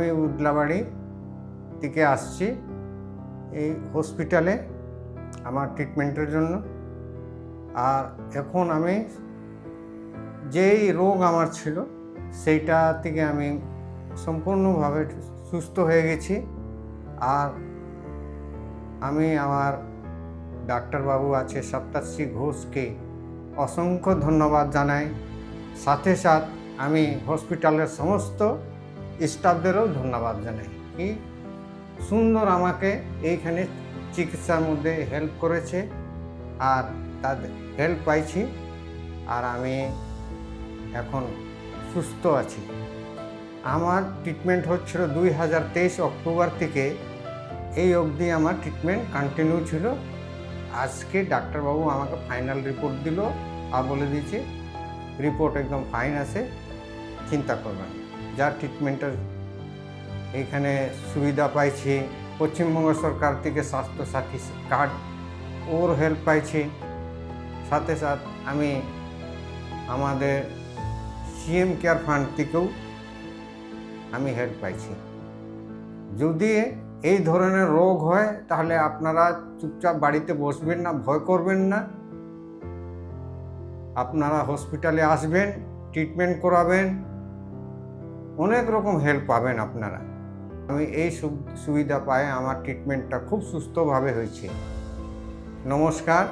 আমি উদলাবাড়ি থেকে আসছি এই হসপিটালে আমার ট্রিটমেন্টের জন্য। আর এখন আমি যেই রোগ আমার ছিল সেইটা থেকে আমি সম্পূর্ণভাবে সুস্থ হয়ে গেছি। আর আমি আমার ডাক্তারবাবু আছে সপ্তর্ষি ঘোষকে অসংখ্য ধন্যবাদ জানাই। সাথে সাথে আমি হসপিটালের সমস্ত স্টাফদেরও ধন্যবাদ জানাই কি সুন্দর আমাকে এইখানে চিকিৎসার মধ্যে হেল্প করেছে, আর তাদের হেল্প পাইছি। আর আমি এখন সুস্থ আছি। আমার ট্রিটমেন্ট হচ্ছিল 2023 অক্টোবর থেকে এই অবধি আমার ট্রিটমেন্ট কন্টিনিউ ছিল। আজকে ডাক্তারবাবু আমাকে ফাইনাল রিপোর্ট দিল আর বলে দিয়েছে রিপোর্ট একদম ফাইন আছে, চিন্তা করবেন। যা ট্রিটমেন্টের এইখানে সুবিধা পাইছি, পশ্চিমবঙ্গ সরকার থেকে স্বাস্থ্যসাথী কার্ড ওর হেল্প পাইছি। সাথে সাথে আমি আমাদের সিএম কেয়ার ফান্ড থেকেও আমি হেল্প পাইছি। যদি এই ধরনের রোগ হয় তাহলে আপনারা চুপচাপ বাড়িতে বসবেন না, ভয় করবেন না, আপনারা হসপিটালে আসবেন, ট্রিটমেন্ট করাবেন, অনেক রকম হেল্প পাবেন আপনারা। আমি এই সুবিধা পাই, আমার ট্রিটমেন্টটা খুব সুস্থভাবে হয়েছে। নমস্কার।